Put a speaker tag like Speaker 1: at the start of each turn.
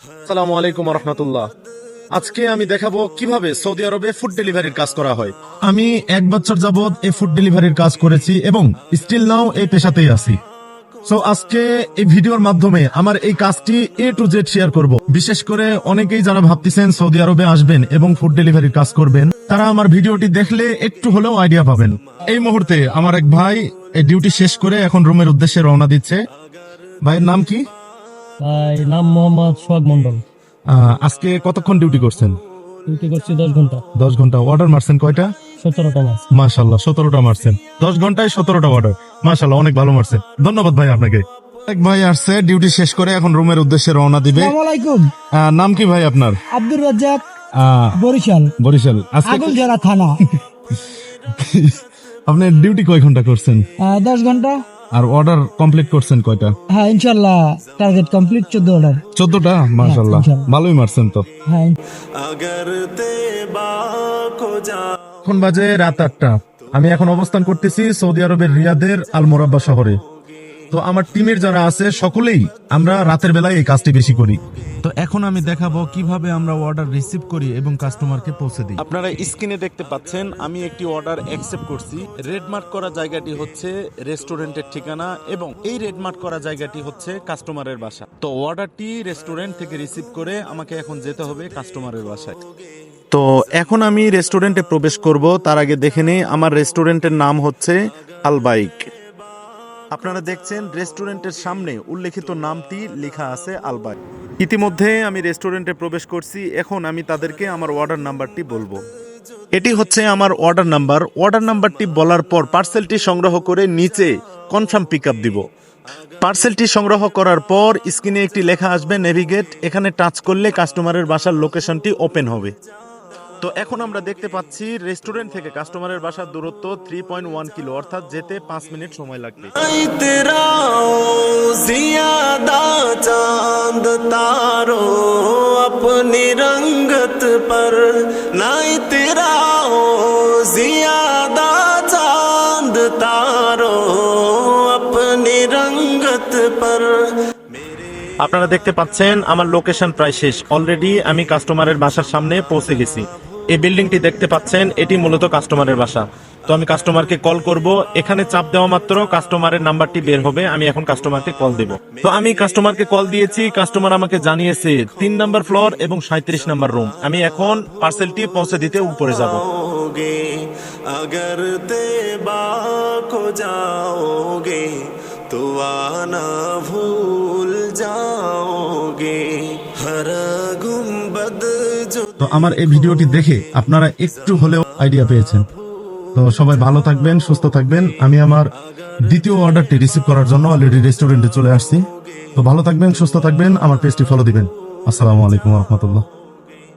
Speaker 1: আসসালামু আলাইকুম রহমতুল্লাহ। আজকে আমি দেখাবো কিভাবে সৌদি আরবে ফুড ডেলিভারির কাজ করা হয়। আমি 1 বছর যাবত এই ফুড ডেলিভারির কাজ করেছি এবং স্টিল নাও এই পেশাতেই আছি। সো আজকে এই ভিডিওর মাধ্যমে আমার এই কাজটি A to Z শেয়ার করব। বিশেষ করে অনেকেই যারা ভাবতেছেন সৌদি আরবে আসবেন এবং ফুড ডেলিভারির কাজ করবেন, তারা আমার ভিডিওটি দেখলে একটু হলেও আইডিয়া পাবেন। এই মুহূর্তে আমার এক ভাই এই ডিউটি শেষ করে এখন রুমের উদ্দেশ্যে রওনা দিচ্ছে। ভাইয়ের নাম কি?
Speaker 2: ভাই নাম মোহাম্মদ সোহাগ মন্ডল।
Speaker 1: আজকে কতক্ষণ ডিউটি করছেন?
Speaker 2: ডিউটি করছি 10 ঘন্টা।
Speaker 1: 10 ঘন্টা। অর্ডার মারছেন কয়টা?
Speaker 2: 17টা মাস।
Speaker 1: মাশাআল্লাহ, 17টা মারছেন। 10 ঘন্টায় 17টা অর্ডার, মাশাআল্লাহ, অনেক ভালো মারছেন। ধন্যবাদ ভাই আপনাকে। এক ভাই আসছে ডিউটি শেষ করে এখন রুমের উদ্দেশ্যে রওনা দিবে।
Speaker 3: আসসালামু আলাইকুম।
Speaker 1: নাম কি ভাই আপনার?
Speaker 3: আব্দুর রাজ্জাক,
Speaker 1: আহ,
Speaker 3: বরিশাল,
Speaker 1: বরিশাল। আজকে
Speaker 3: আগলঝাড়া থানা।
Speaker 1: আপনি ডিউটি কয় ঘন্টা করছেন
Speaker 3: 10 ঘন্টা।
Speaker 1: আর অর্ডার কমপ্লিট করছেন কয়টা?
Speaker 3: হ্যাঁ, ইনশাল্লাহ টার্গেট কমপ্লিট, 14 অর্ডার।
Speaker 1: 14টা, মাশাআল্লাহ,
Speaker 3: ইনশাআল্লাহ।
Speaker 1: ভালোই মারছেন তো।
Speaker 3: হ্যাঁ,
Speaker 1: এখন বাজে রাত 8টা। আমি এখন অবস্থান করতেছি সৌদি আরবের রিয়াদের আল মোরাব্বা শহরে। তো আমার টিমের যারা আছে সকলেই আমরা রাতের বেলায় এই কাজটি বেশি করি। তো এখন আমি দেখাবো কিভাবে আমরা অর্ডার রিসিভ করি এবং কাস্টমারকে পৌঁছে দিই। আপনারা স্ক্রিনে দেখতে পাচ্ছেন আমি একটি অর্ডার অ্যাকসেপ্ট করছি। রেড মার্ক করা জায়গাটি হচ্ছে রেস্টুরেন্টের ঠিকানা এবং এই রেড মার্ক করা জায়গাটি হচ্ছে কাস্টমারের বাসা। তো অর্ডারটি রেস্টুরেন্ট থেকে রিসিভ করে আমাকে এখন যেতে হবে কাস্টমারের বাসায়। তো এখন আমি রেস্টুরেন্টে প্রবেশ করব, তার আগে দেখে নেই আমার রেস্টুরেন্টের নাম হচ্ছে আল বাইক। আপনারা দেখছেন রেস্টুরেন্টের সামনে উল্লেখিত নামটি লেখা আছে আল বাইক। ইতিমধ্যে আমি রেস্টুরেন্টে প্রবেশ করছি। এখন আমি তাদেরকে আমার অর্ডার নাম্বারটি বলবো। এটি হচ্ছে আমার অর্ডার নাম্বার। অর্ডার নাম্বারটি বলার পর পার্সেলটি সংগ্রহ করে নিচে কনফার্ম পিক আপ দিব। পার্সেলটি সংগ্রহ করার পর স্ক্রিনে একটি লেখা আসবে নেভিগেট। এখানে টাচ করলে কাস্টমারের বাসার লোকেশনটি ওপেন হবে। তো এখন আমরা দেখতে পাচ্ছি রেস্টুরেন্ট থেকে কাস্টমারের বাসার দূরত্ব 3.1 কিলো, অর্থাৎ যেতে 5 মিনিট সময় লাগবে। চাঁদ তারো अपनी रंगत पर नहीं तेरा जियादा चांद तारो अपनी रंगत पर। আপনারা দেখতে পাচ্ছেন আমার লোকেশন প্রায় শেষ। অলরেডি আমি কাস্টমারের বাসার সামনে পৌঁছে গেছি। এই বিল্ডিংটি দেখতে পাচ্ছেন, এটি মূলত কাস্টমারের বাসা। তো আমি কাস্টমারকে কল করব। এখানে চাপ দেওয়া মাত্র কাস্টমারের নাম্বারটি বের হবে। আমি এখন কাস্টমারকে কল দেব। তো আমি কাস্টমারকে কল দিয়েছি। কাস্টমার আমাকে জানিয়েছে 3 নাম্বার ফ্লোর এবং 37 নাম্বার রুম। আমি এখন পার্সেলটি পৌঁছে দিতে উপরে যাব। अगर तेबा को जाओगे तो आना भूल जाओगे हर गुंबद जो। তো আমার এই ভিডিওটি দেখে আপনারা একটু হলেও আইডিয়া পেয়েছেন। তো সবাই ভালো থাকবেন, সুস্থ থাকবেন। আমি আমার দ্বিতীয় অর্ডারটি রিসিভ করার জন্য অলরেডি রেস্টুরেন্টে চলে আসছি। তো ভালো থাকবেন, সুস্থ থাকবেন, আমার পেজটি ফলো দিবেন। আসসালামু আলাইকুম ওয়া রাহমাতুল্লাহ।